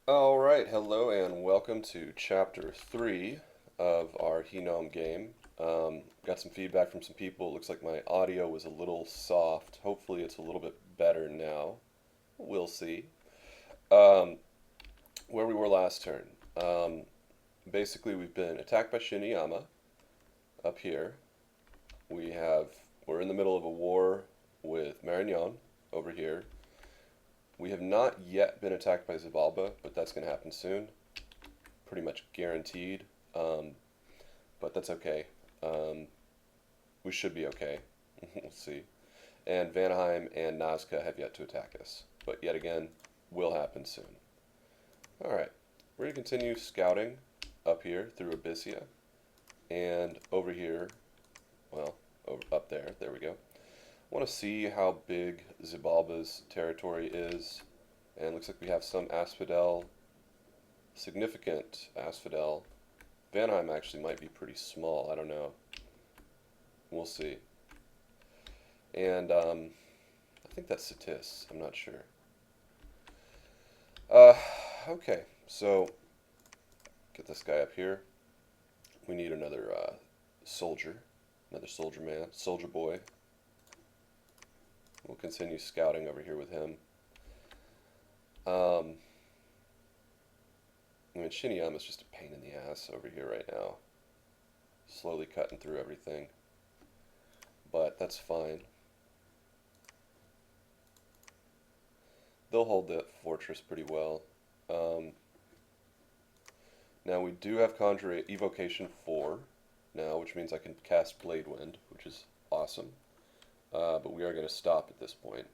Alright, hello and welcome to Chapter 3 of our Henom game. Got some feedback from some people. It looks like my audio was a little soft. Hopefully it's a little bit better now. We'll see. Um, where we were last turn. Um, Basically we've been attacked by Shiniyama up here. We're in the middle of a war with Marignon over here. We have not yet been attacked by Xibalba, but that's going to happen soon. Pretty much guaranteed. Um, but that's okay. Um, we should be okay. We'll see. And Vanaheim and Nazca have yet to attack us. But yet again, will happen soon. Alright, we're going to continue scouting up here through Abyssia. And over here, well, up there we go. I want to see how big Xibalba's territory is. And it looks like we have some Asphodel, significant Asphodel. Vanaheim actually might be pretty small, I don't know. We'll see. And I think that's Satis, I'm not sure. Uh, okay, so get this guy up here. We need another soldier man, soldier boy. We'll continue scouting over here with him. I mean, Shiniyama's just a pain in the ass over here right now. Slowly cutting through everything. But that's fine. They'll hold that fortress pretty well. Now we do have Conjure Evocation 4 now, which means I can cast Blade Wind, which is awesome. But we are going to stop at this point.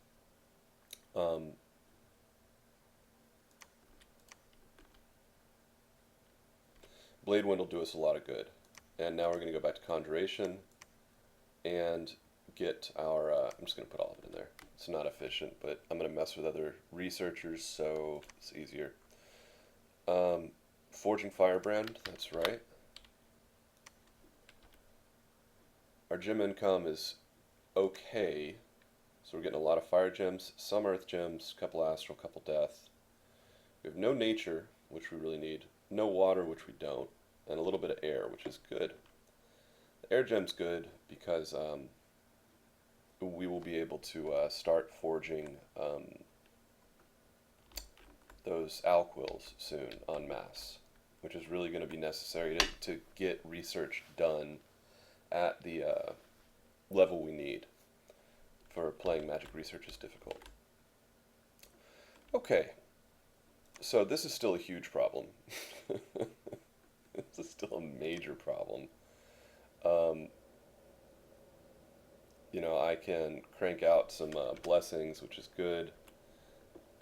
Blade Wind will do us a lot of good. And now we're going to go back to Conjuration and get our... I'm just going to put all of it in there. It's not efficient, but I'm going to mess with other researchers, so it's easier. Forging Firebrand, that's right. Our gem income is okay. So we're getting a lot of fire gems, some earth gems, a couple astral, couple death. We have no nature, which we really need. No water, which we don't. And a little bit of air, which is good. The air gem's good because we will be able to start forging those alquils soon en masse, which is really going to be necessary to get research done at the level we need for playing Magic Research is difficult. Okay, so this is still a huge problem. This is still a major problem. You know, I can crank out some blessings, which is good.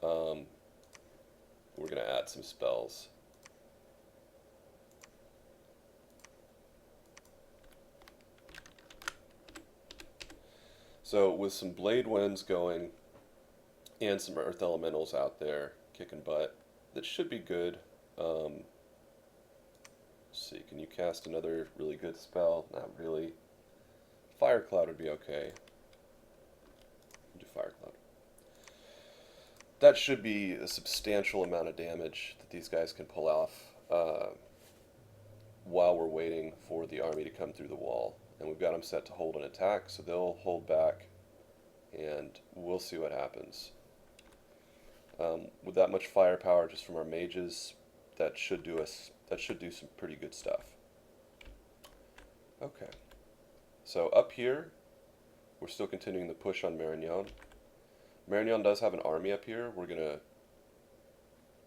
We're going to add some spells. So with some Blade Winds going and some Earth Elementals out there kicking butt, that should be good. Let's see, can you cast another really good spell? Not really. Fire Cloud would be okay. Do Fire Cloud. That should be a substantial amount of damage that these guys can pull off while we're waiting for the army to come through the wall. And we've got them set to hold an attack, so they'll hold back, and we'll see what happens. With that much firepower just from our mages, that should do some pretty good stuff. Okay. So up here, we're still continuing the push on Marignon. Marignon does have an army up here. We're going to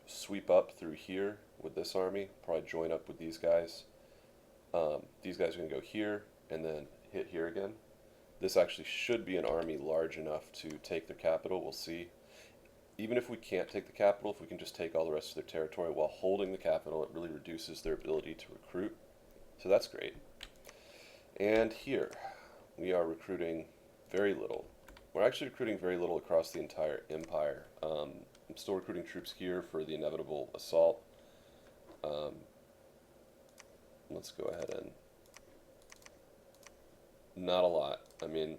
sweep up through here with this army, probably join up with these guys. These guys are going to go here and then hit here again. This actually should be an army large enough to take their capital. We'll see. Even if we can't take the capital, if we can just take all the rest of their territory while holding the capital, it really reduces their ability to recruit. So that's great. And here, we are recruiting very little. We're actually recruiting very little across the entire empire. I'm still recruiting troops here for the inevitable assault. Let's go ahead and... Not a lot. I mean,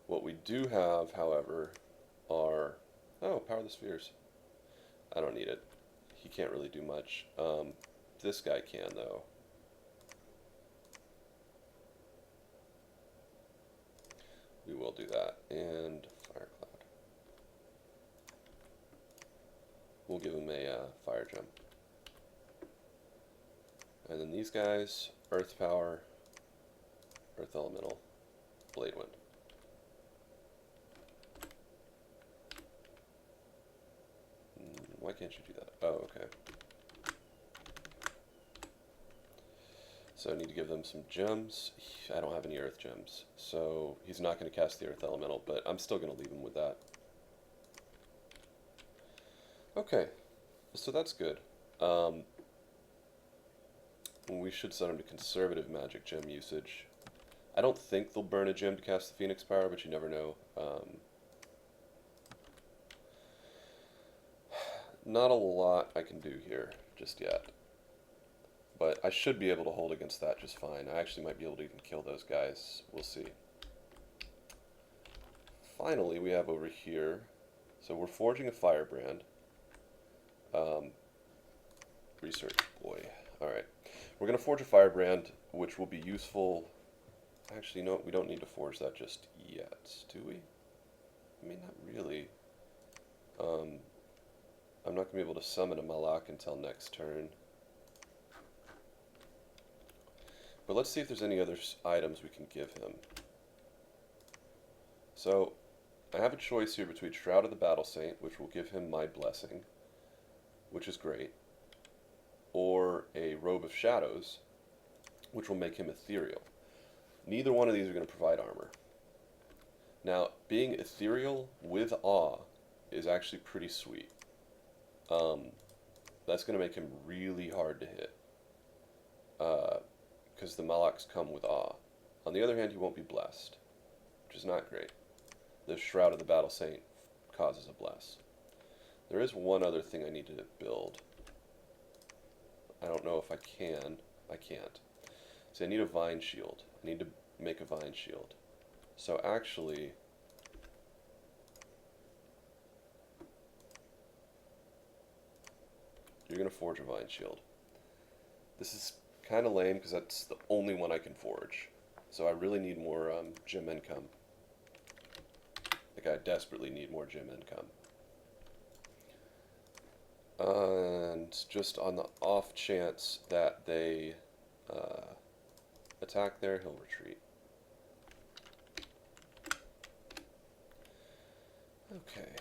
what we do have, however, are... Oh, are the spheres? I don't need it. He can't really do much. This guy can, though. We will do that. And Fire Cloud. We'll give him a Fire Gem. And then these guys, Earth Power, Earth Elemental, Blade Wind. Why can't you do that? Oh, okay. So I need to give them some gems. I don't have any Earth Gems, so he's not going to cast the Earth Elemental, but I'm still going to leave him with that. Okay, so that's good. We should set him to conservative magic gem usage. I don't think they'll burn a gem to cast the Phoenix Power, but you never know. Not a lot I can do here just yet. But I should be able to hold against that just fine. I actually might be able to even kill those guys. We'll see. Finally, we have over here. So we're forging a firebrand. Research, boy. Alright. We're going to forge a firebrand, which will be useful. Actually, no, we don't need to forge that just yet, do we? I mean, not really. I'm not going to be able to summon a Malak until next turn. But let's see if there's any other items we can give him. So, I have a choice here between Shroud of the Battle Saint, which will give him my blessing, which is great, or a Robe of Shadows, which will make him ethereal. Neither one of these are going to provide armor. Now, being ethereal with awe is actually pretty sweet. That's going to make him really hard to hit. Because the Malaks come with awe. On the other hand, he won't be blessed, which is not great. The Shroud of the Battle Saint causes a bless. There is one other thing I need to build. I don't know if I can. I can't. So I need a Vine Shield. I need to make a Vine Shield. So actually, you're going to forge a Vine Shield. This is kind of lame because that's the only one I can forge. So I really need more gem income. Like, I desperately need more gem income. And just on the off chance that they attack there, he'll retreat. Okay.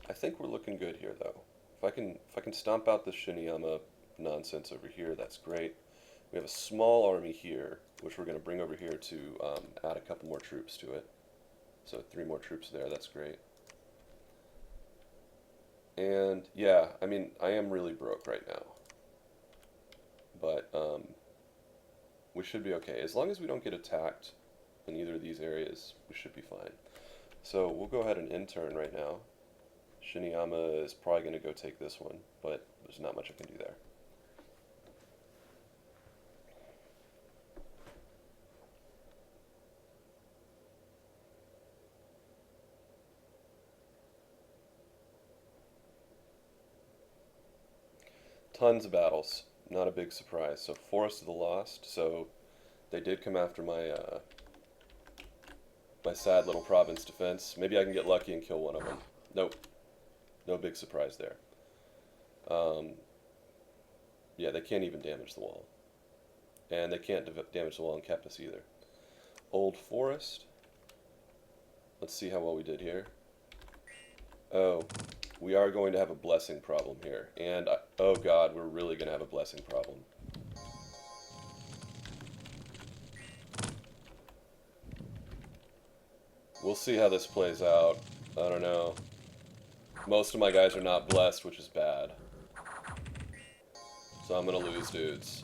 I think we're looking good here, though. If I can stomp out the Shiniyama nonsense over here, that's great. We have a small army here, which we're going to bring over here to add a couple more troops to it. So 3 more troops there, that's great. And yeah, I mean, I am really broke right now. But we should be okay. As long as we don't get attacked in either of these areas, we should be fine. So we'll go ahead and intern right now. Shiniyama is probably going to go take this one, but there's not much I can do there. Tons of battles, not a big surprise. So Forest of the Lost, so they did come after my my sad little province defense. Maybe I can get lucky and kill one of them. Nope. No big surprise there. Yeah, they can't even damage the wall. And they can't damage the wall in Kepis either. Old Forest. Let's see how well we did here. Oh, we are going to have a blessing problem here. And, oh god, we're really going to have a blessing problem. We'll see how this plays out. I don't know. Most of my guys are not blessed, which is bad. So I'm gonna lose dudes.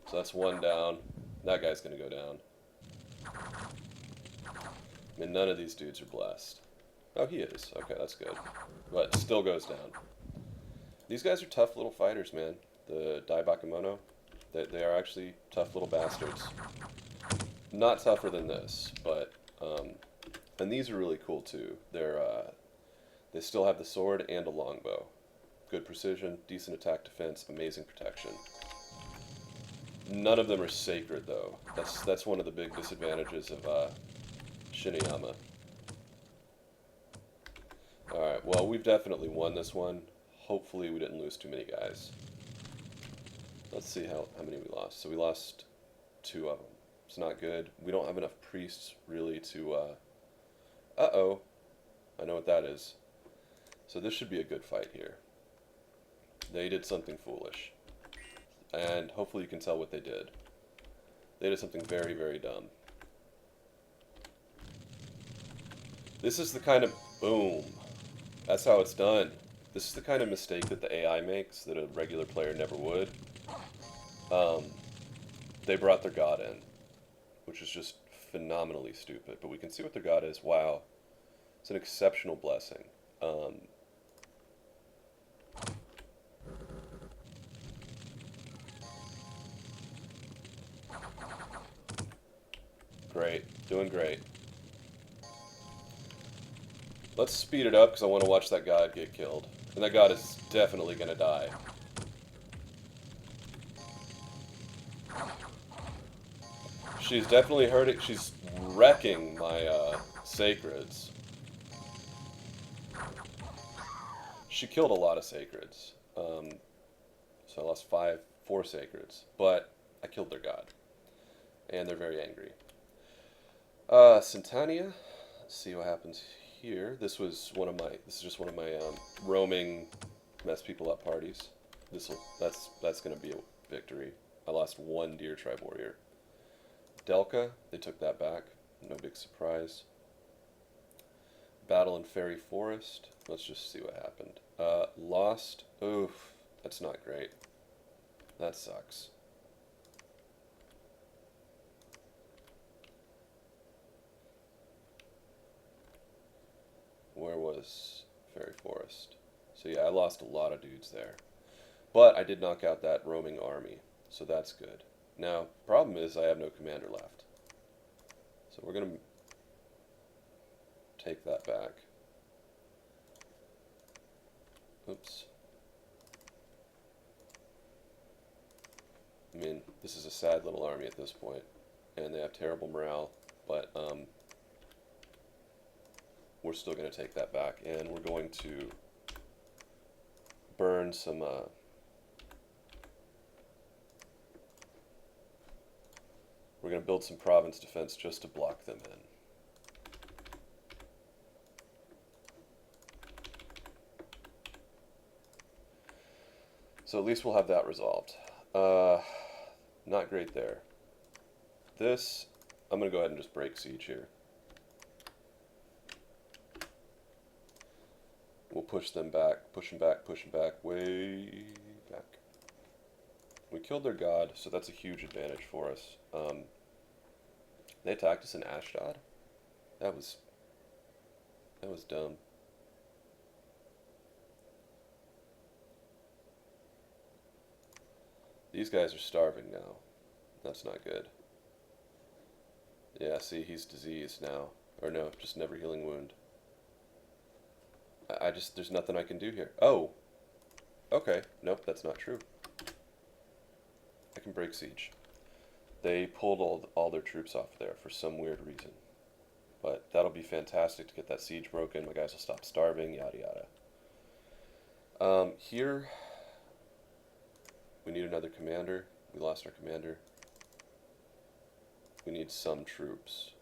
So that's 1 down. That guy's gonna go down. I mean, none of these dudes are blessed. Oh, he is. Okay, that's good. But still goes down. These guys are tough little fighters, man. The Dai Bakemono. They are actually tough little bastards. Not tougher than this, but and these are really cool too. They still have the sword and a longbow. Good precision, decent attack defense, amazing protection. None of them are sacred though. That's one of the big disadvantages of Shiniyama. Alright, well we've definitely won this one. Hopefully we didn't lose too many guys. Let's see how many we lost. So we lost 2 of them. It's not good. We don't have enough priests really to uh-oh. I know what that is. So this should be a good fight here. They did something foolish. And hopefully you can tell what they did. They did something very, very dumb. This is the kind of... Boom. That's how it's done. This is the kind of mistake that the AI makes that a regular player never would. They brought their god in, which is just phenomenally stupid. But we can see what their god is. Wow. It's an exceptional blessing. Great. Doing great. Let's speed it up because I want to watch that god get killed. And that god is definitely going to die. She's definitely hurting. She's wrecking my sacreds. She killed a lot of sacreds. So I lost 4 sacreds. But I killed their god. And they're very angry. Centania. Let's see what happens here. This is just one of my roaming mess people up parties. That's gonna be a victory. I lost 1 deer tribe warrior. Delca, they took that back. No big surprise. Battle in Fairy Forest. Let's just see what happened. Lost. Oof, that's not great. That sucks. Where was Fairy Forest? So yeah, I lost a lot of dudes there. But I did knock out that roaming army, so that's good. Now, problem is I have no commander left. So we're going to take that back. Oops. I mean, this is a sad little army at this point, and they have terrible morale, but we're still going to take that back, and we're going to burn some we're going to build some province defense just to block them in. So at least we'll have that resolved. Not great there. This, I'm going to go ahead and just break siege here. We'll push them back, push them back, way back. We killed their god, so that's a huge advantage for us. They attacked us in Ashdod. That was dumb. These guys are starving now. That's not good. Yeah, see, he's diseased now. Or no, just never healing wound. There's nothing I can do here. Oh! Okay, nope, that's not true. I can break siege. They pulled all their troops off there for some weird reason. But that'll be fantastic to get that siege broken. My guys will stop starving, yada yada. Here, we need another commander. We lost our commander. We need some troops.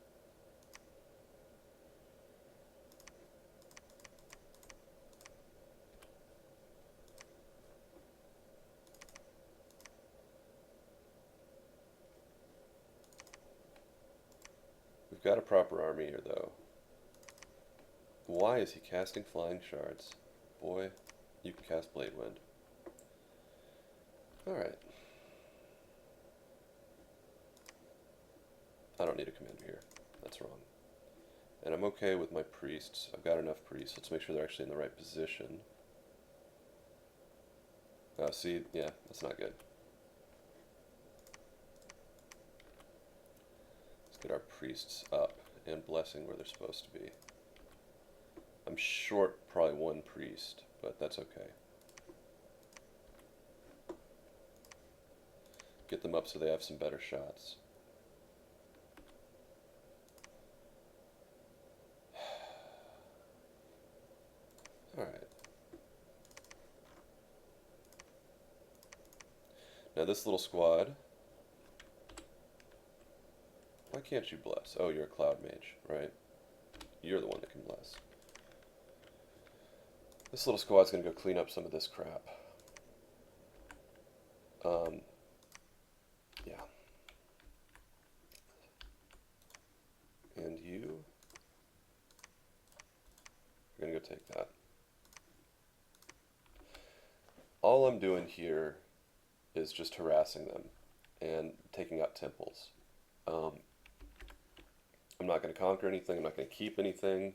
We've got a proper army here, though. Why is he casting flying shards? Boy, you can cast Blade Wind. Alright. I don't need a commander here. That's wrong. And I'm okay with my priests. I've got enough priests. Let's make sure they're actually in the right position. See, yeah, that's not good. Get our priests up and blessing where they're supposed to be. I'm short probably one priest, but that's okay. Get them up so they have some better shots. Alright. Now this little squad. Why can't you bless? Oh, you're a cloud mage, right? You're the one that can bless. This little squad's gonna go clean up some of this crap. Yeah. And you're gonna go take that. All I'm doing here is just harassing them and taking out temples. I'm not going to conquer anything, I'm not going to keep anything,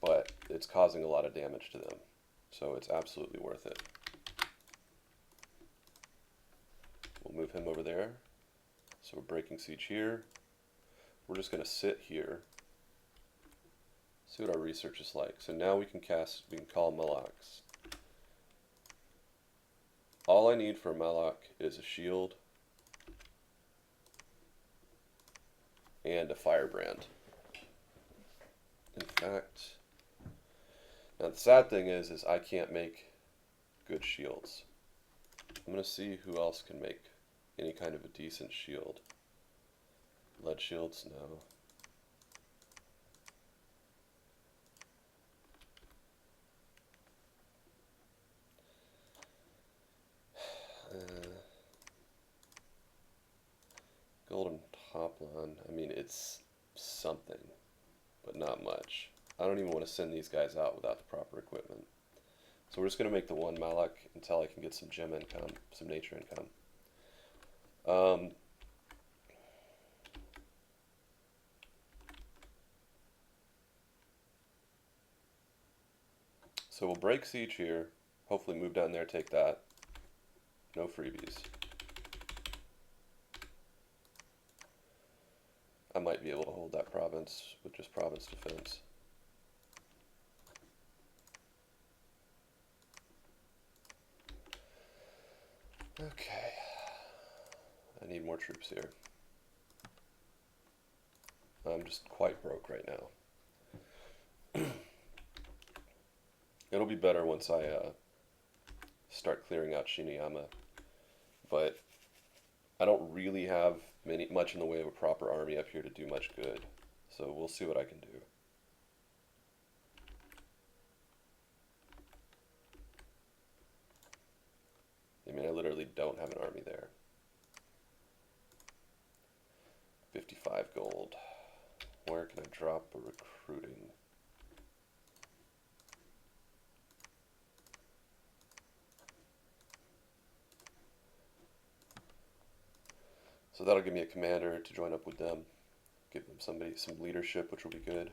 but it's causing a lot of damage to them. So it's absolutely worth it. We'll move him over there. So we're breaking siege here. We're just going to sit here. See what our research is like. So now we can call Malaks. All I need for a Malak is a shield and a firebrand. In fact, now the sad thing is I can't make good shields. I'm gonna see who else can make any kind of a decent shield. Lead shields, no. Golden Hoplon, I mean, it's something, but not much. I don't even want to send these guys out without the proper equipment. So we're just going to make the one Malak until I can get some gem income, some nature income. So we'll break siege here, hopefully move down there, take that. No freebies. I might be able to hold that province with just province defense. Okay. I need more troops here. I'm just quite broke right now. It'll be better once I start clearing out Shiniyama, but I don't really have much in the way of a proper army up here to do much good, so we'll see what I can do. I mean, I literally don't have an army there. 55 gold. Where can I drop a recruiting? So that'll give me a commander to join up with them. Give them some leadership, which will be good.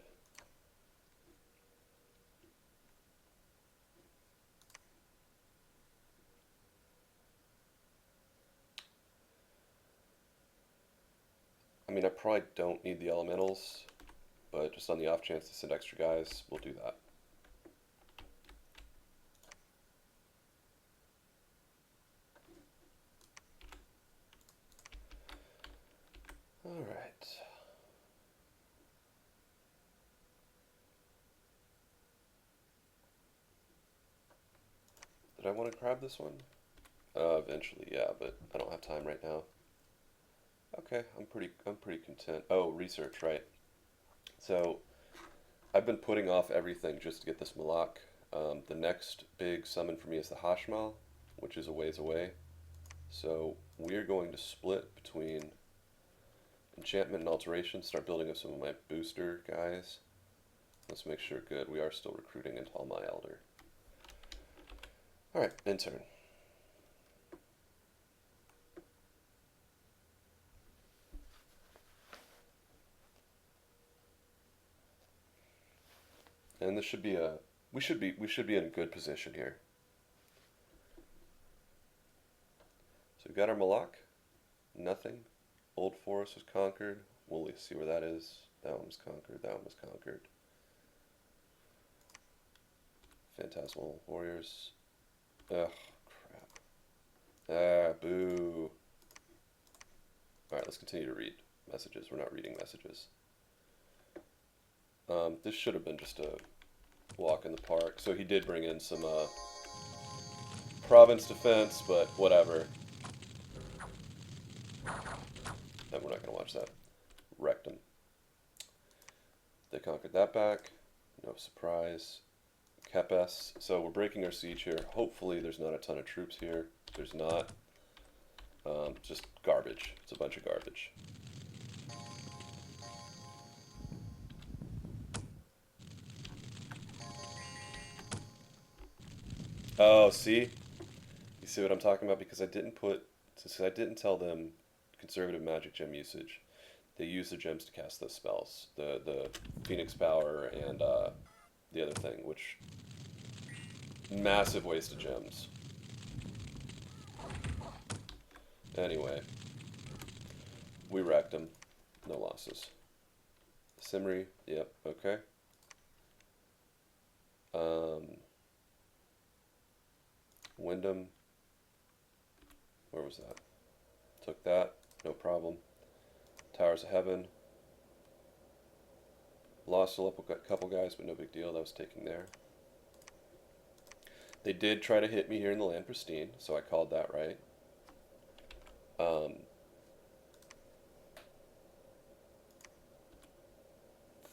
I mean, I probably don't need the elementals, but just on the off chance to send extra guys, we'll do that. Alright. Did I want to grab this one? Eventually, yeah, but I don't have time right now. Okay, I'm pretty content. Oh, research, right. So, I've been putting off everything just to get this Malak. The next big summon for me is the Hashmal, which is a ways away. So, we're going to split between enchantment and alteration, start building up some of my booster guys. Let's make sure, good, we are still recruiting into all my elder. Alright, intern. And this should be we should be in a good position here. So we've got our Malak. Nothing. Old Forest was conquered. We'll see where that is. That one was conquered. That one was conquered. Phantasmal warriors. Ugh, crap. Ah, boo. Alright, let's continue to read messages. We're not reading messages. This should have been just a walk in the park. So he did bring in some province defense, but whatever. And we're not going to watch that. Wrecked him. They conquered that back. No surprise. Kepes. So we're breaking our siege here. Hopefully there's not a ton of troops here. There's not. Just garbage. It's a bunch of garbage. Oh, see? You see what I'm talking about? Because I didn't tell them conservative magic gem usage. They use their gems to cast those spells. The Phoenix Power and the other thing, which massive waste of gems. Anyway, we wrecked them. No losses. Simri, yep, okay. Wyndham, where was that? Took that, no problem. Towers of Heaven. Lost a couple guys, but no big deal. That was taking there. They did try to hit me here in the Land Pristine, so I called that right.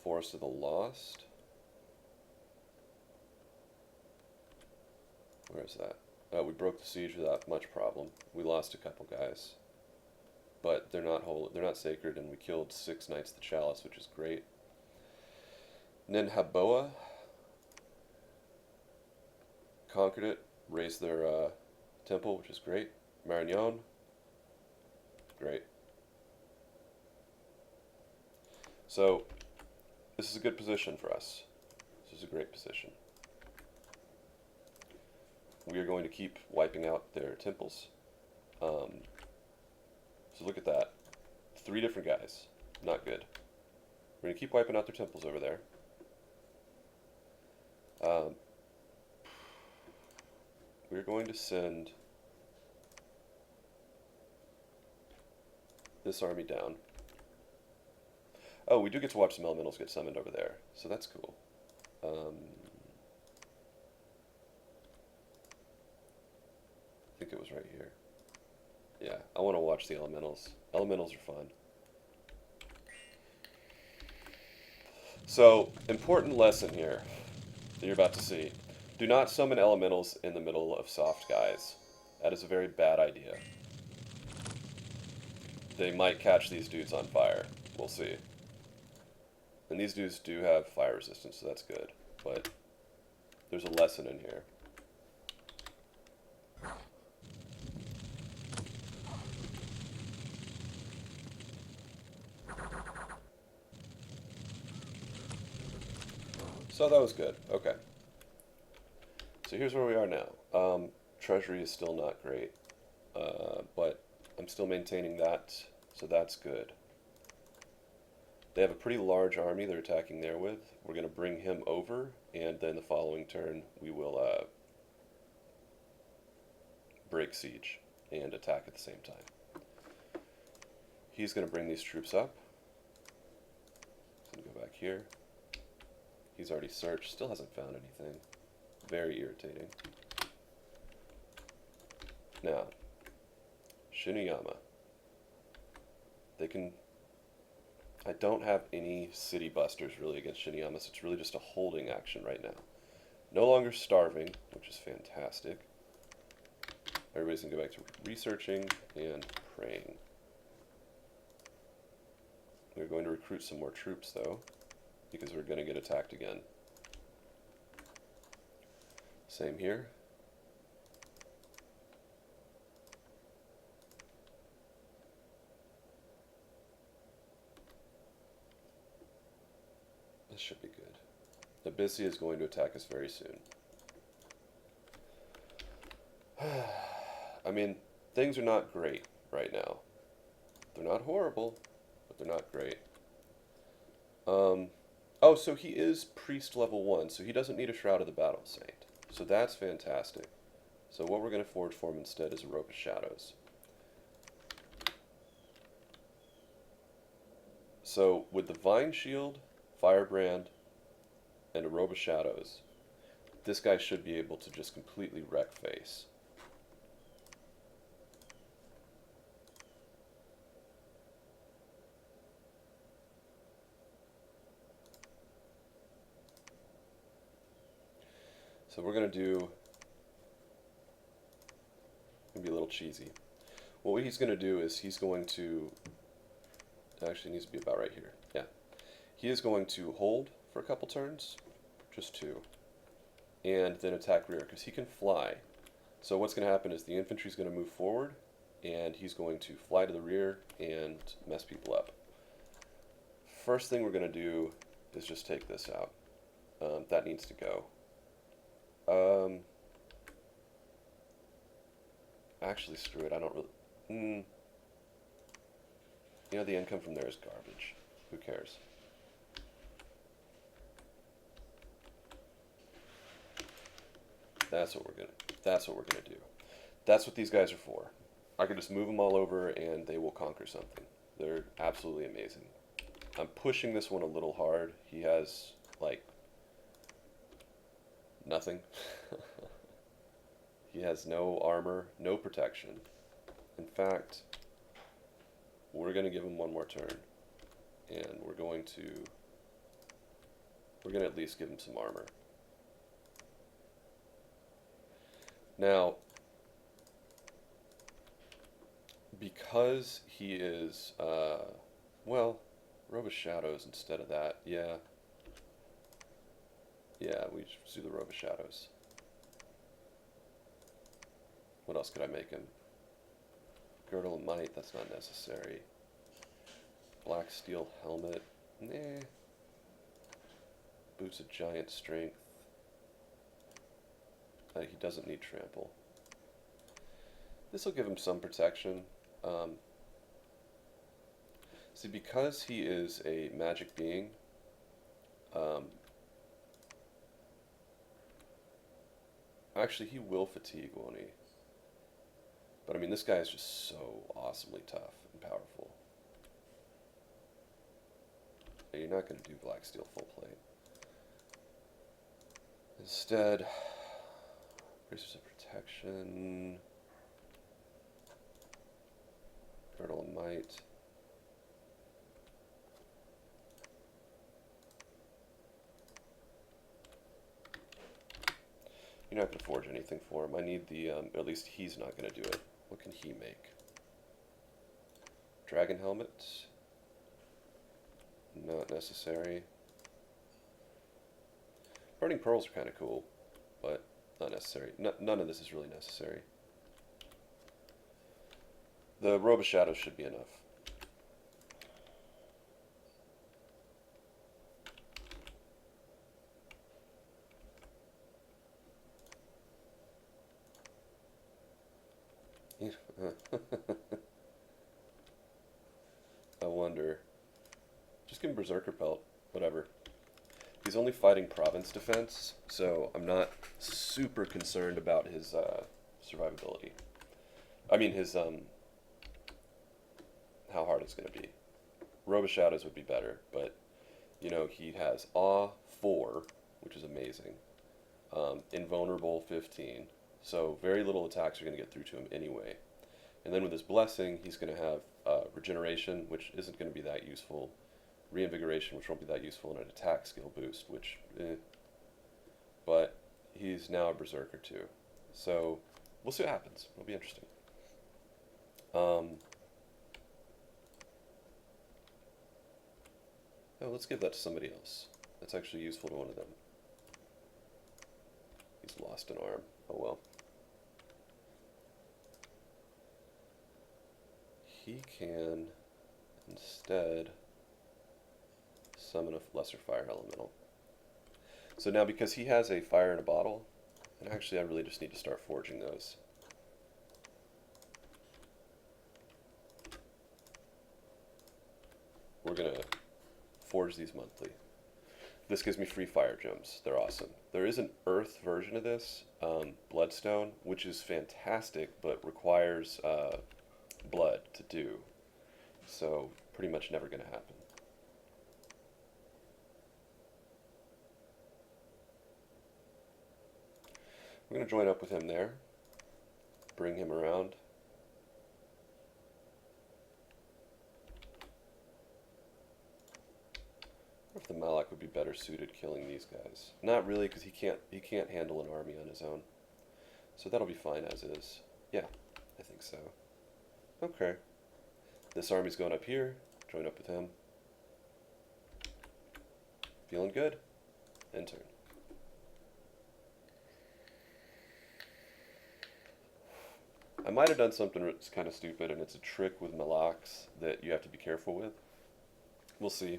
Forest of the Lost. Where is that? Oh, we broke the siege without much problem. We lost a couple guys, but they're not holy, they're not sacred, and we killed 6 Knights of the Chalice, which is great. Nenhaboa conquered it, raised their temple, which is great. Marignon, great. So this is a good position for us. This is a great position. We are going to keep wiping out their temples. So look at that. 3 different guys. Not good. We're going to keep wiping out their temples over there. We're going to send this army down. Oh, we do get to watch some elementals get summoned over there, so that's cool. I think it was right here. Yeah, I want to watch the elementals. Elementals are fun. So, important lesson here that you're about to see. Do not summon elementals in the middle of soft guys. That is a very bad idea. They might catch these dudes on fire. We'll see. And these dudes do have fire resistance, so that's good. But there's a lesson in here. So that was good. Okay. So here's where we are now. Treasury is still not great, but I'm still maintaining that, so that's good. They have a pretty large army they're attacking there with. We're going to bring him over, and then the following turn we will break siege and attack at the same time. He's going to bring these troops up. He's going to go back here. He's already searched, still hasn't found anything. Very irritating. Now, Shinuyama. They can... I don't have any city busters really against Shinuyama, so it's really just a holding action right now. No longer starving, which is fantastic. Everybody's going to go back to researching and praying. We're going to recruit some more troops, though, because we're going to get attacked again. Same here. This should be good. Abyssia is going to attack us very soon. I mean, things are not great right now. They're not horrible, but they're not great. Um, oh, so he is priest level 1, so he doesn't need a Shroud of the Battle Saint. So that's fantastic. So what we're going to forge for him instead is a Robe of Shadows. So with the Vine Shield, Firebrand, and a Robe of Shadows, this guy should be able to just completely wreck face. So we're going to do, going to be a little cheesy. What he's going to do is he's going to, actually needs to be about right here. Yeah. He is going to hold for a couple turns, just 2, and then attack rear because he can fly. So what's going to happen is the infantry is going to move forward, and he's going to fly to the rear and mess people up. First thing we're going to do is just take this out. That needs to go. Actually, screw it. I don't really... You know, the income from there is garbage. Who cares? That's what we're gonna do. That's what these guys are for. I can just move them all over and they will conquer something. They're absolutely amazing. I'm pushing this one a little hard. He has, like, nothing. He has no armor, no protection. In fact, we're going to give him one more turn. And we're going to at least give him some armor. Now, because he is, well, Robe of Shadows instead of that, yeah. Yeah, we just do the Robe of Shadows. What else could I make him? Girdle of Might, that's not necessary. Black Steel Helmet, nah. Boots of Giant Strength. He doesn't need Trample. This will give him some protection. See, because he is a magic being, actually he will fatigue, won't he? But I mean, this guy is just so awesomely tough and powerful. You're not going to do Black Steel Full Plate. Instead, Bracers of Protection, Girdle of Might. You're not going to forge anything for him. I need the, at least he's not going to do it. What can he make? Dragon Helmet? Not necessary. Burning Pearls are kind of cool, but not necessary. None of this is really necessary. The Robe of Shadows should be enough. I wonder. Just give him Berserker Pelt. Whatever. He's only fighting province defense, so I'm not super concerned about his survivability. I mean, his how hard it's going to be. Robe of Shadows would be better, but you know, he has Awe 4, which is amazing. Invulnerable 15, so very little attacks are going to get through to him anyway. And then with his Blessing, he's going to have Regeneration, which isn't going to be that useful. Reinvigoration, which won't be that useful, and an attack skill boost, which, But he's now a Berserker too. So we'll see what happens. It'll be interesting. Oh, let's give that to somebody else. That's actually useful to one of them. He's lost an arm. Oh well. He can instead summon a lesser fire elemental. So now because he has a fire in a bottle, and actually I really just need to start forging those. We're going to forge these monthly. This gives me free fire gems. They're awesome. There is an earth version of this, Bloodstone, which is fantastic, but requires blood to do. So pretty much never going to happen. We're going to join up with him there. Bring him around. If the Malak would be better suited killing these guys. Not really, because he can't handle an army on his own. So that'll be fine as is. Yeah, I think so. Okay. This army's going up here. Join up with him. Feeling good? End turn. I might have done something that's kind of stupid, and it's a trick with Malaks that you have to be careful with. We'll see.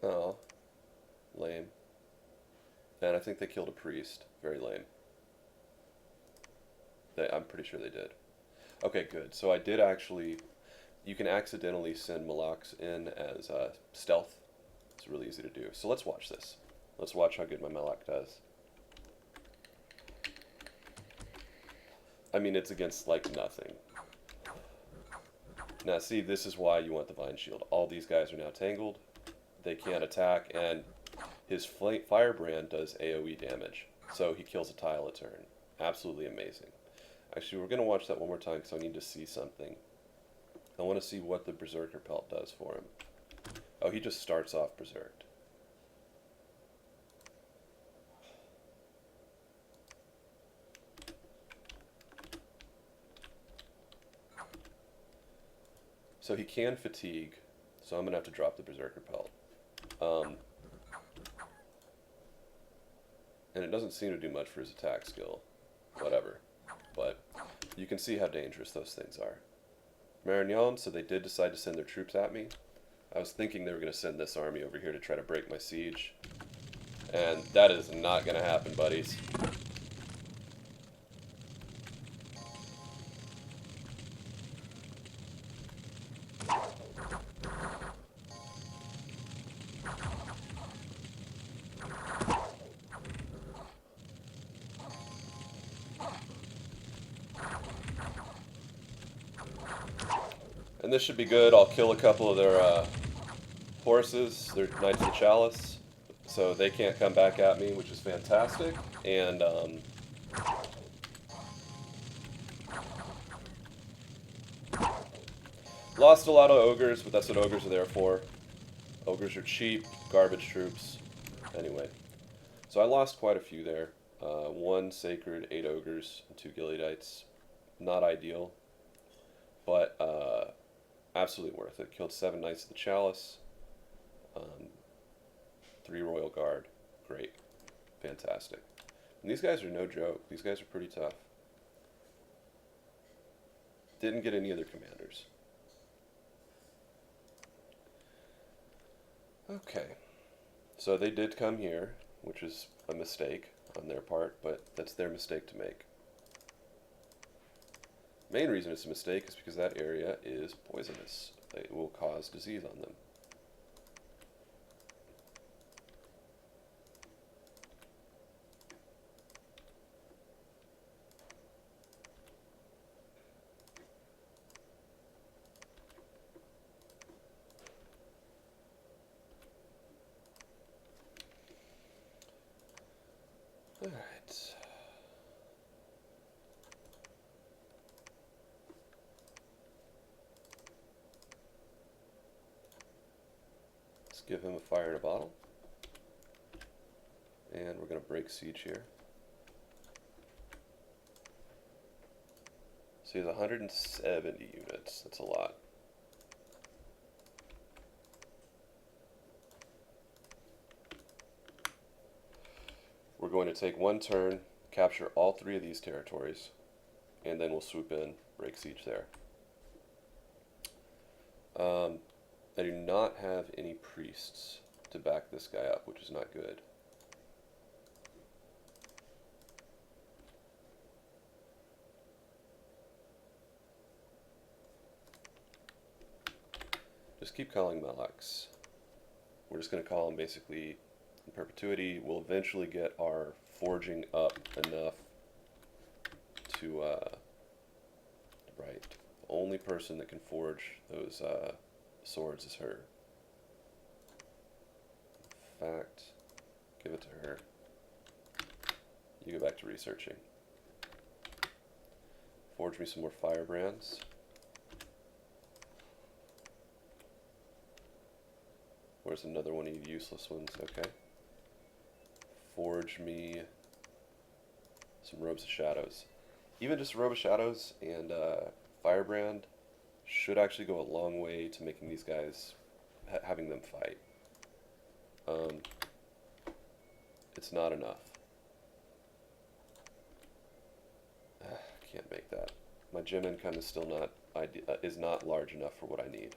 Oh, lame. And I think they killed a priest. Very lame. I'm pretty sure they did. Okay, good. So I did actually... You can accidentally send Malaks in as stealth. It's really easy to do. So let's watch this. Let's watch how good my Malak does. I mean, it's against, like, nothing. Now, see, this is why you want the Vine Shield. All these guys are now tangled. They can't attack, and his Firebrand does AoE damage. So he kills a tile a turn. Absolutely amazing. Actually, we're going to watch that one more time because I need to see something. I want to see what the Berserker Pelt does for him. Oh, he just starts off berserked. So he can fatigue, so I'm going to have to drop the Berserker Pelt. And it doesn't seem to do much for his attack skill. Whatever. But you can see how dangerous those things are. Marignan, so they did decide to send their troops at me. I was thinking they were going to send this army over here to try to break my siege. And that is not going to happen, buddies. And this should be good. I'll kill a couple of their horses, their Knights of the Chalice, so they can't come back at me, which is fantastic. And lost a lot of ogres, but that's what ogres are there for. Ogres are cheap, garbage troops. Anyway, so I lost quite a few there. 1 sacred, 8 ogres, and 2 Gileadites. Not ideal, but absolutely worth it. Killed 7 Knights of the Chalice, 3 Royal Guard. Great. Fantastic. And these guys are no joke. These guys are pretty tough. Didn't get any other commanders. Okay. So they did come here, which is a mistake on their part, but that's their mistake to make. Main reason it's a mistake is because that area is poisonous. It will cause disease on them. All right. Give him a fire in a bottle. And we're going to break siege here. So he has 170 units. That's a lot. We're going to take 1 turn, capture all 3 of these territories, and then we'll swoop in, break siege there. I do not have any priests to back this guy up, which is not good. just keep calling Melex. We're just going to call them basically in perpetuity. We'll eventually get our forging up enough to, right, the only person that can forge those swords is her. In fact, give it to her. You go back to researching. Forge me some more firebrands. Where's another one of you useless ones? Okay. Forge me some robes of shadows. Even just a robe of shadows and firebrand should actually go a long way to making these guys, having them fight. It's not enough. Can't make that. My gem income is still not is not large enough for what I need.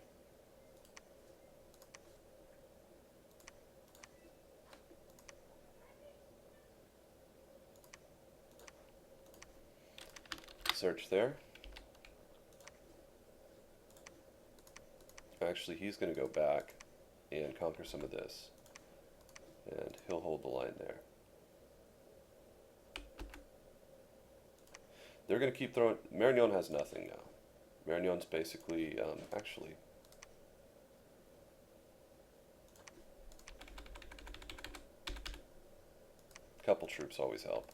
Search there. Actually, he's going to go back and conquer some of this. And he'll hold the line there. They're going to keep throwing... Marignon has nothing now. Marignon's basically... actually... a couple troops always help.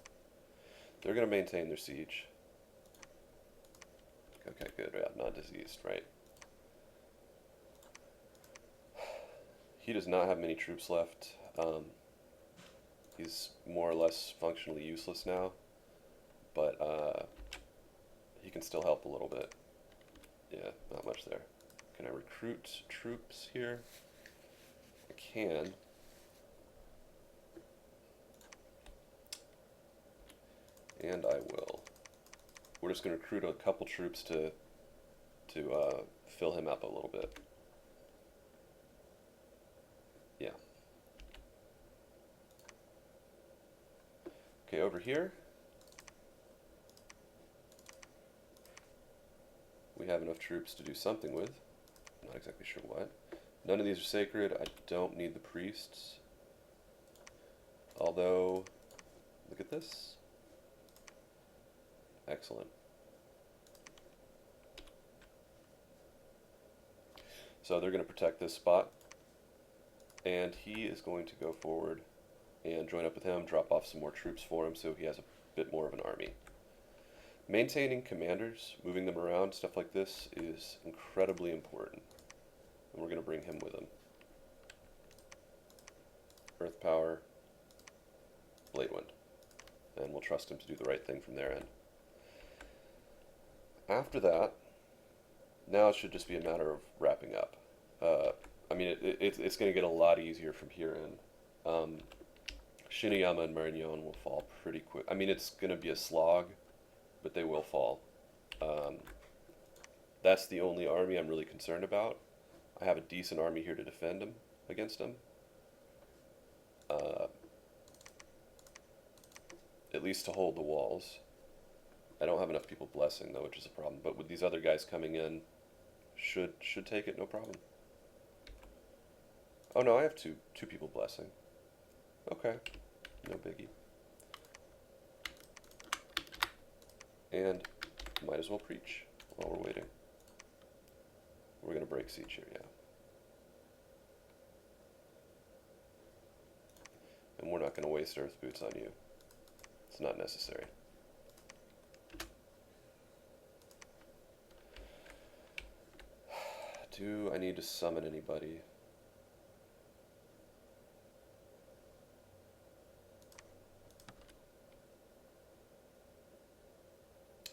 They're going to maintain their siege. Okay, good. Yeah, not diseased, right? He does not have many troops left. He's more or less functionally useless now. But he can still help a little bit. Yeah, not much there. Can I recruit troops here? I can. And I will. We're just going to recruit a couple troops to fill him up a little bit. Yeah. Okay, over here. We have enough troops to do something with. I'm not exactly sure what. None of these are sacred. I don't need the priests. Although, look at this. Excellent. So they're going to protect this spot. And he is going to go forward and join up with him, drop off some more troops for him so he has a bit more of an army. Maintaining commanders, moving them around, stuff like this is incredibly important. And we're going to bring him with him. Earth Power, Blade Wind. And we'll trust him to do the right thing from their end. After that, now it should just be a matter of wrapping up. I mean, it's going to get a lot easier from here in. Shiniyama and Marignon will fall pretty quick. I mean, it's going to be a slog, but they will fall. That's the only army I'm really concerned about. I have a decent army here to defend him against him. At least to hold the walls. I don't have enough people blessing though, which is a problem. But with these other guys coming in, should take it, no problem. Oh no, I have two people blessing. Okay, no biggie. And might as well preach while we're waiting. We're gonna break siege here, yeah. And we're not gonna waste earth boots on you. It's not necessary. Do I need to summon anybody?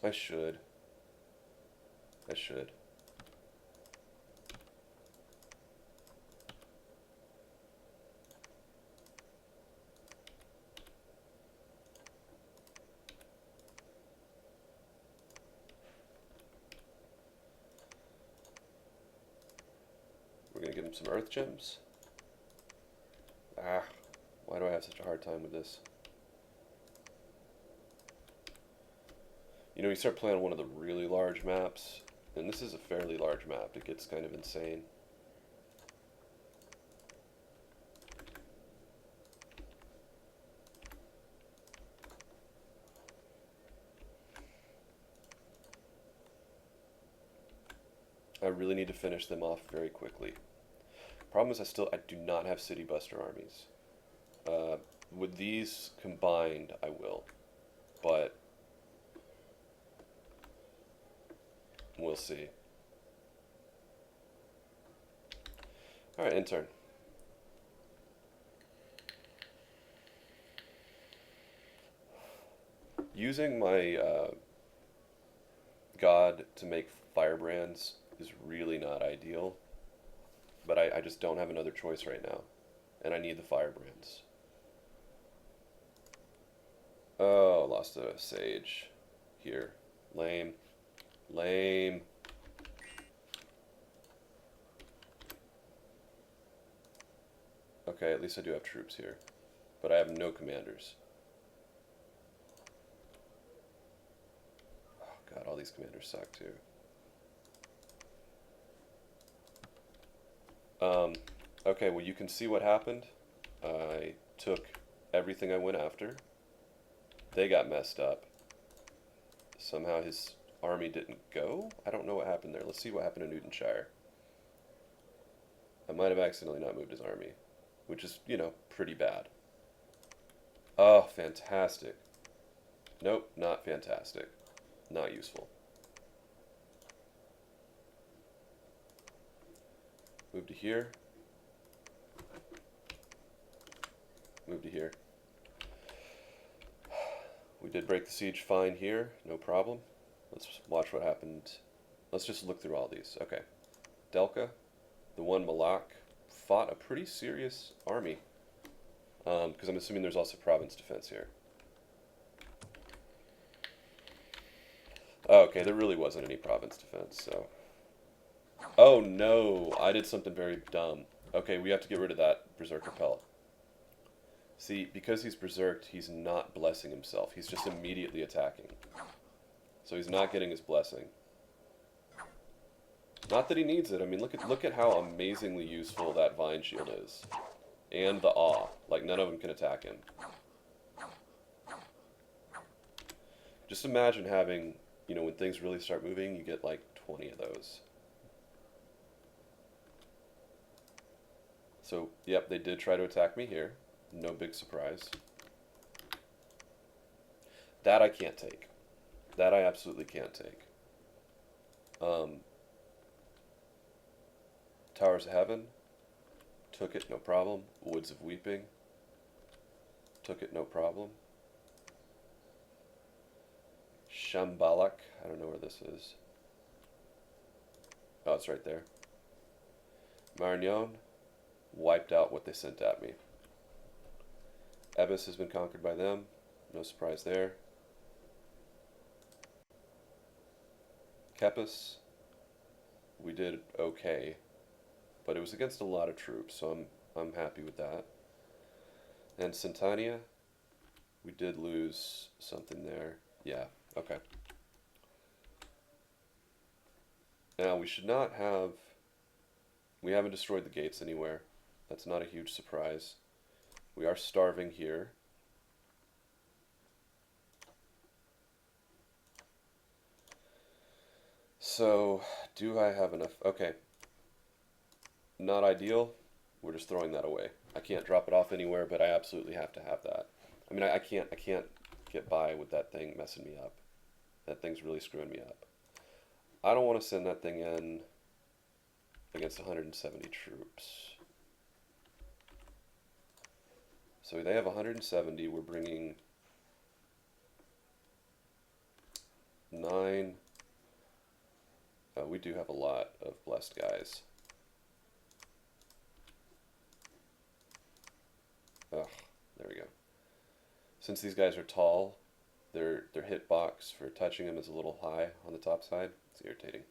I should. We're gonna give him some earth gems. Ah, why do I have such a hard time with this? You know, you start playing on one of the really large maps, and this is a fairly large map. It gets kind of insane. really need to finish them off very quickly. Problem is I do not have City Buster armies. Uh, with these combined, I will. But we'll see. Alright, intern. Using my god to make firebrands is really not ideal, but I just don't have another choice right now, and I need the firebrands. Oh, lost a sage here. Lame. Lame. Okay, at least I do have troops here, but I have no commanders. God, all these commanders suck too. Okay, well you can see what happened. I took everything I went after. They got messed up. Somehow his army didn't go? I don't know what happened there. Let's see what happened in Newtonshire. I might have accidentally not moved his army, which is, you know, pretty bad. Oh, fantastic. Nope, not fantastic. Not useful. Move to here. Move to here. We did break the siege fine here, no problem. Let's watch what happened. Let's just look through all these. Okay. Delka, the one Malak, fought a pretty serious army. Because I'm assuming there's also province defense here. Oh, okay, there really wasn't any province defense, so... Oh no, I did something very dumb. Okay, we have to get rid of that Berserker Pelt. See, because he's berserked, he's not blessing himself. He's just immediately attacking. So he's not getting his blessing. Not that he needs it. I mean, look at how amazingly useful that Vine Shield is. And the Awe. Like, none of them can attack him. Just imagine having, you know, when things really start moving, you get like 20 of those. So, yep, they did try to attack me here. No big surprise. That I can't take. That I absolutely can't take. Towers of Heaven. Took it, no problem. Woods of Weeping. Took it, no problem. Shambalak. I don't know where this is. Oh, it's right there. Marignon. Wiped out what they sent at me. Ebis has been conquered by them. No surprise there. Kepis. We did okay. But it was against a lot of troops, so I'm happy with that. And Centania. We did lose something there. Yeah, okay. Now, we should not have... We haven't destroyed the gates anywhere. That's not a huge surprise. We are starving here. So, do I have enough? Okay. Not ideal. We're just throwing that away. I can't drop it off anywhere, but I absolutely have to have that. I mean, I can't get by with that thing messing me up. That thing's really screwing me up. I don't want to send that thing in against 170 troops. So they have 170. We're bringing 9. We do have a lot of blessed guys. Ugh, there we go. Since these guys are tall, their hitbox for touching them is a little high on the top side. It's irritating.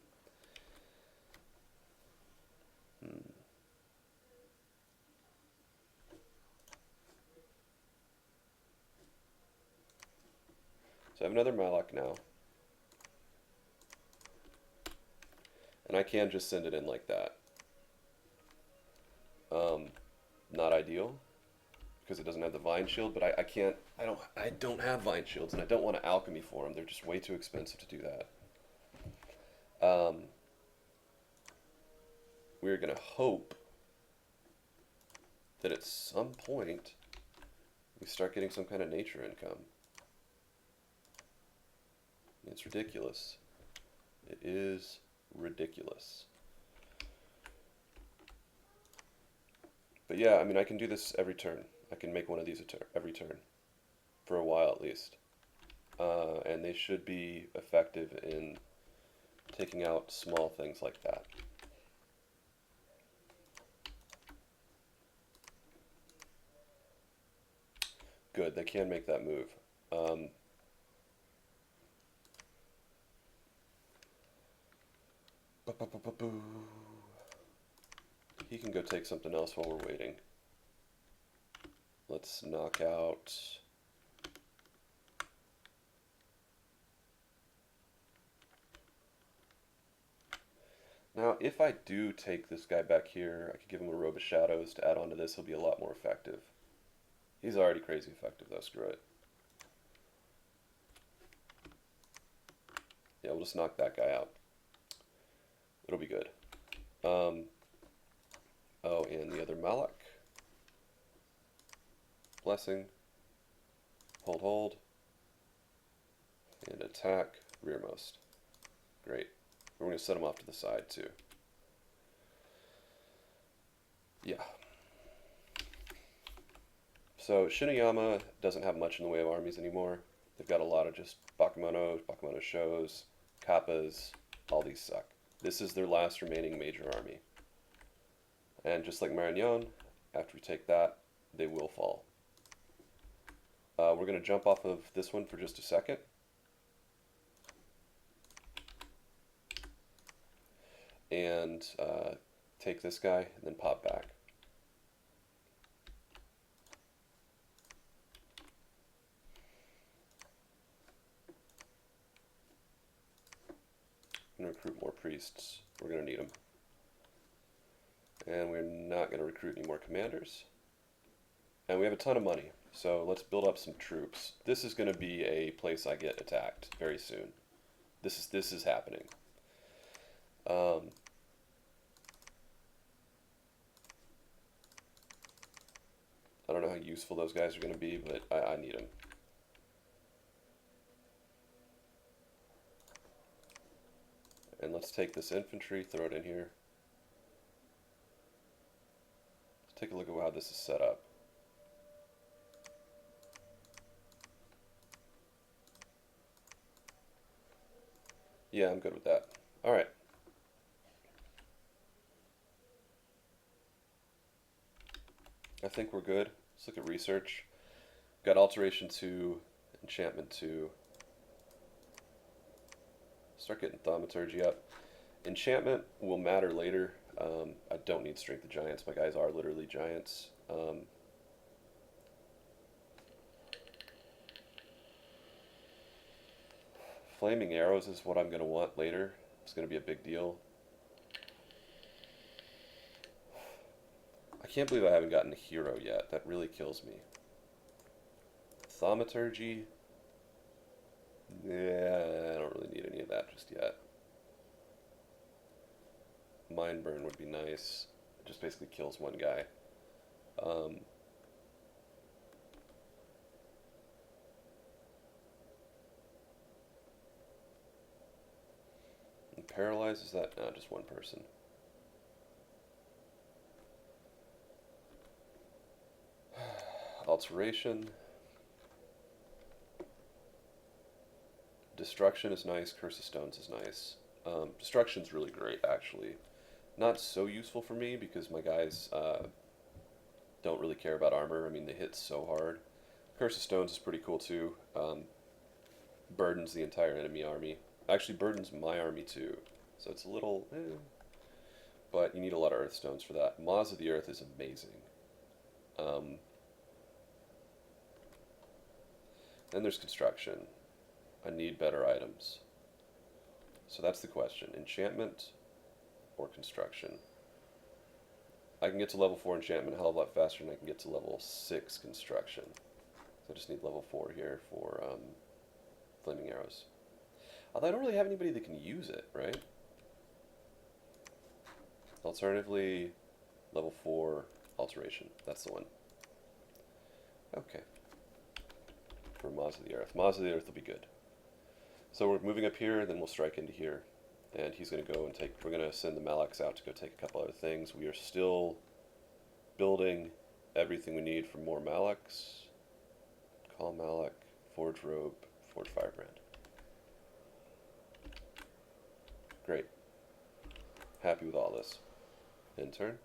So I have another Malak now. And I can just send it in like that. Not ideal, because it doesn't have the Vine Shield, but I don't have Vine Shields, and I don't want to alchemy for them. They're just way too expensive to do that. we're going to hope that at some point we start getting some kind of nature income. It's ridiculous. It is ridiculous. But yeah, I mean, I can do this every turn. I can make one of these every turn. For a while at least. And they should be effective in taking out small things like that. Good, they can make that move. He can go take something else while we're waiting. Let's knock out... Now, if I do take this guy back here, I could give him a Robe of Shadows to add on to this. He'll be a lot more effective. He's already crazy effective, though. Screw it. Yeah, we'll just knock that guy out. It'll be good. Oh, and the other Malak. Blessing. Hold, hold. And attack. Rearmost. Great. We're going to set him off to the side, too. Yeah. So, Shiniyama doesn't have much in the way of armies anymore. They've got a lot of just Bakemono shows, Kappas. All these suck. This is their last remaining major army. And just like Marignan, after we take that, they will fall. We're going to jump off of this one for just a second. And take this guy and then pop back. I'm going to recruit more priests. We're going to need them. And we're not going to recruit any more commanders. And we have a ton of money, so let's build up some troops. This is going to be a place I get attacked very soon. This is happening. I don't know how useful those guys are going to be, but I need them. And let's take this infantry, throw it in here. Let's take a look at how this is set up. Yeah, I'm good with that. All right. I think we're good. Let's look at research. Got alteration 2, enchantment 2. Start getting thaumaturgy up. Enchantment will matter later. I don't need strength of giants. My guys are literally giants. Flaming arrows is what I'm going to want later. It's going to be a big deal. I can't believe I haven't gotten a hero yet. That really kills me. Thaumaturgy. Yeah, I don't really need any of that just yet. Mind burn would be nice. It just basically kills one guy. And paralyze, is that? No, just one person. Alteration. Destruction is nice. Curse of Stones is nice. Destruction's really great, actually. Not so useful for me because my guys don't really care about armor. I mean, they hit so hard. Curse of Stones is pretty cool too. Burdens the entire enemy army. Actually, burdens my army too. So it's a little... But you need a lot of Earth Stones for that. Maws of the Earth is amazing. Then there's construction. I need better items. So that's the question. Enchantment or construction? I can get to level 4 enchantment a hell of a lot faster than I can get to level 6 construction. So I just need level 4 here for flaming arrows. Although I don't really have anybody that can use it, right? Alternatively, level 4 alteration. That's the one. Okay. For Maws of the Earth. Maws of the Earth will be good. So we're moving up here, then we'll strike into here. And he's going to go and take... We're going to send the Malaks out to go take a couple other things. We are still building everything we need for more Malaks. Call Malak, Forge Robe, Forge Firebrand. Great. Happy with all this. End turn.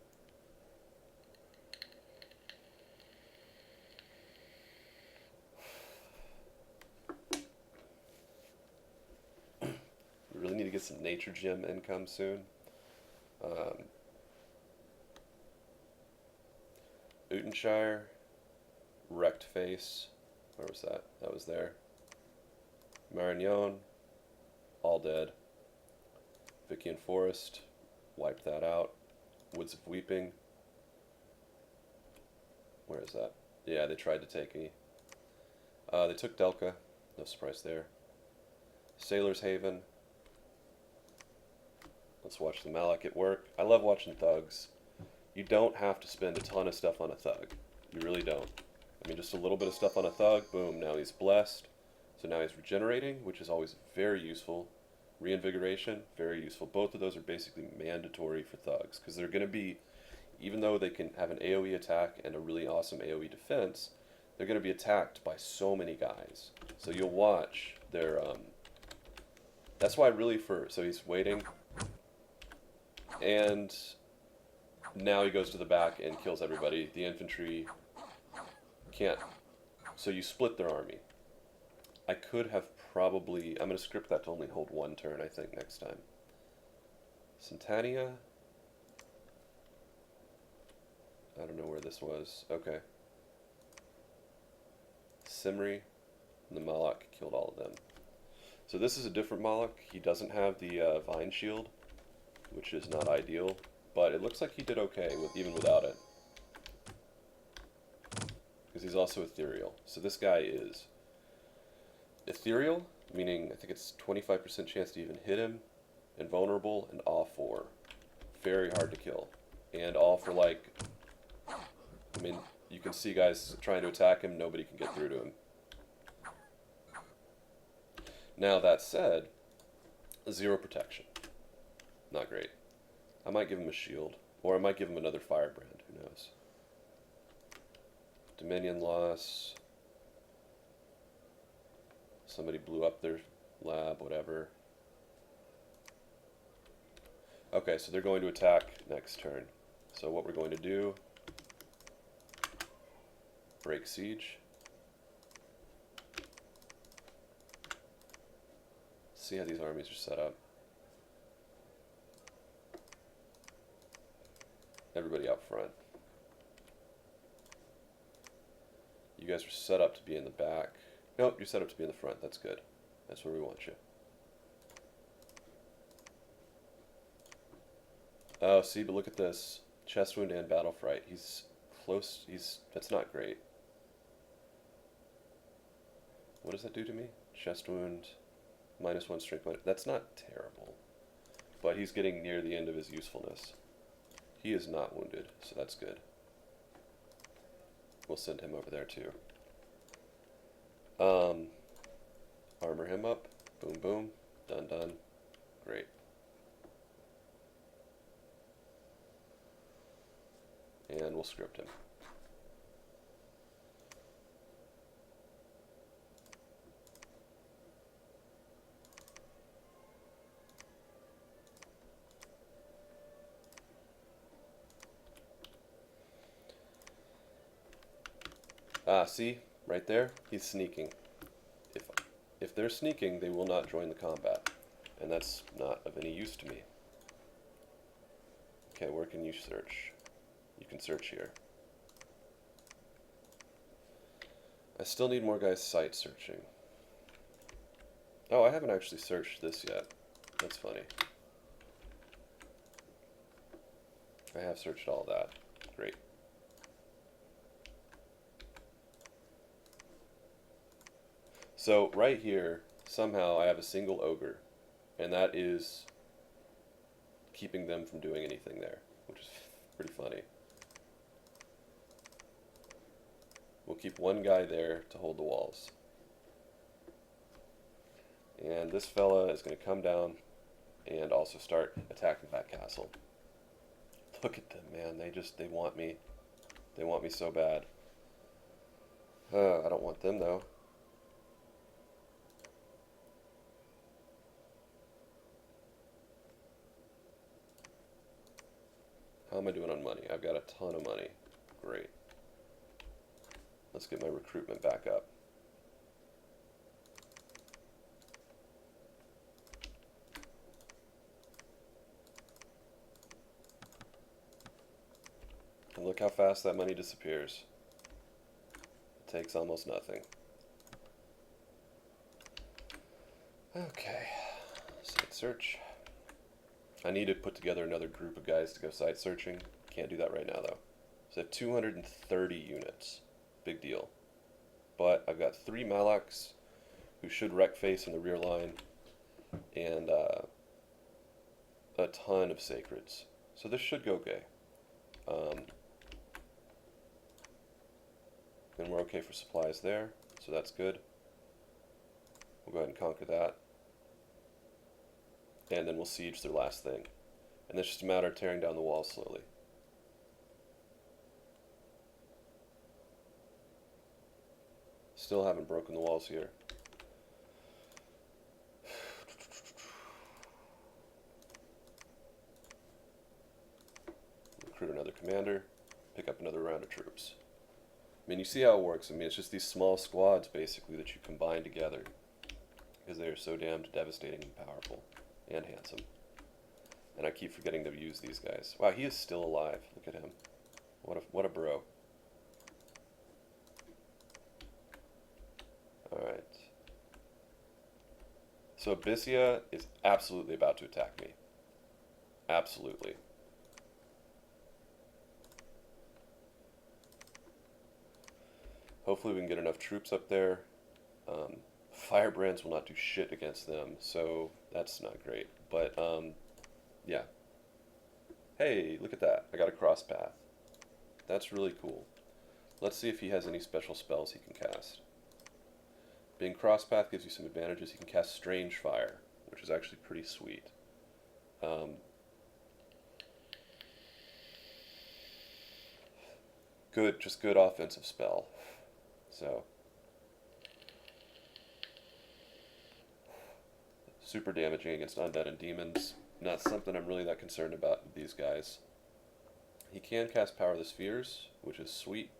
We really need to get some nature gem income soon. Utenshire, Wrecked Face. Where was that? That was there. Marignon, all dead. Vician Forest, wiped that out. Woods of Weeping. Where is that? Yeah, they tried to take me. They took Delca. No surprise there. Sailor's Haven. Let's watch the Malak at work. I love watching thugs. You don't have to spend a ton of stuff on a thug. You really don't. I mean, just a little bit of stuff on a thug. Boom, now he's blessed. So now he's regenerating, which is always very useful. Reinvigoration, very useful. Both of those are basically mandatory for thugs, because they're going to be, even though they can have an AoE attack and a really awesome AoE defense, they're going to be attacked by so many guys. So you'll watch their, that's why really so he's waiting, and now he goes to the back and kills everybody. The infantry can't, so you split their army. I could have probably... I'm going to script that to only hold one turn, I think, next time. Centania. I don't know where this was. Okay. Simri and the Malak killed all of them. So this is a different Malak. He doesn't have the Vine Shield, which is not ideal, but it looks like he did okay even without it. Because he's also ethereal. So this guy is ethereal, meaning I think it's 25% chance to even hit him, invulnerable, and all 4. Very hard to kill. And all for like, I mean, you can see guys trying to attack him, nobody can get through to him. Now that said, 0 protection. Not great. I might give him a shield, or I might give him another Firebrand, who knows. Dominion loss. Somebody blew up their lab, whatever. Okay, so they're going to attack next turn. So what we're going to do, break siege. See how these armies are set up. Everybody out front. You guys are set up to be in the back. Nope, you're set up to be in the front. That's good. That's where we want you. Oh, see, but look at this. Chest wound and battle fright. He's close. That's not great. What does that do to me? Chest wound, -1 strength. That's not terrible. But he's getting near the end of his usefulness. He is not wounded, so that's good. We'll send him over there too. Armor him up. Boom, boom. Done, done. Great. And we'll script him. Ah, see? Right there? He's sneaking. If they're sneaking, they will not join the combat. And that's not of any use to me. Okay, where can you search? You can search here. I still need more guys site searching. Oh, I haven't actually searched this yet. That's funny. I have searched all that. Great. So right here, somehow I have a single ogre, and that is keeping them from doing anything there. which is pretty funny. We'll keep one guy there to hold the walls. And this fella is going to come down and also start attacking that castle. Look at them, man. They want me. They want me so bad. I don't want them, though. How am I doing on money? I've got a ton of money. Great. Let's get my recruitment back up. And look how fast that money disappears. It takes almost nothing. Okay. Site search. I need to put together another group of guys to go site searching. Can't do that right now, though. So I have 230 units. Big deal. But I've got 3 Malaks who should wreck face in the rear line, and a ton of Sacreds. So this should go okay. And we're okay for supplies there, so that's good. We'll go ahead and conquer that. And then we'll siege their last thing. And it's just a matter of tearing down the walls slowly. Still haven't broken the walls here. Recruit another commander. Pick up another round of troops. I mean, you see how it works. I mean, it's just these small squads, basically, that you combine together. Because they are so damned devastating and powerful. And handsome. And I keep forgetting to use these guys. Wow, he is still alive. Look at him. What a bro. Alright. So Abyssia is absolutely about to attack me. Absolutely. Hopefully we can get enough troops up there. Firebrands will not do shit against them, so that's not great. But, yeah. Hey, look at that. I got a cross path. That's really cool. Let's see if he has any special spells he can cast. Being cross path gives you some advantages. He can cast Strange Fire, which is actually pretty sweet. Just good offensive spell. So, super damaging against undead and demons. Not something I'm really that concerned about with these guys. He can cast Power of the Spheres, which is sweet.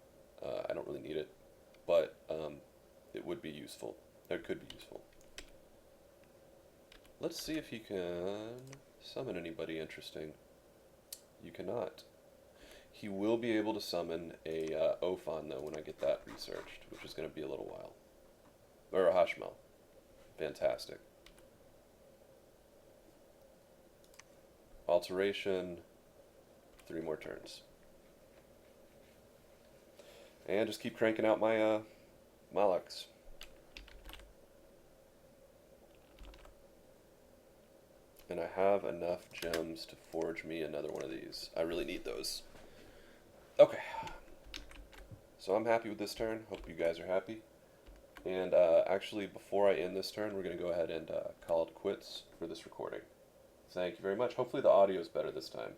I don't really need it, but it would be useful. It could be useful. Let's see if he can summon anybody interesting. You cannot. He will be able to summon a Ophon, though, when I get that researched, which is going to be a little while. Or a Hashmal. Fantastic. Alteration. 3 more turns. And just keep cranking out my Malaks. And I have enough gems to forge me another one of these. I really need those. Okay. So I'm happy with this turn. Hope you guys are happy. And actually, before I end this turn, we're going to go ahead and call it quits for this recording. Thank you very much. Hopefully the audio is better this time.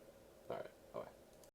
Alright.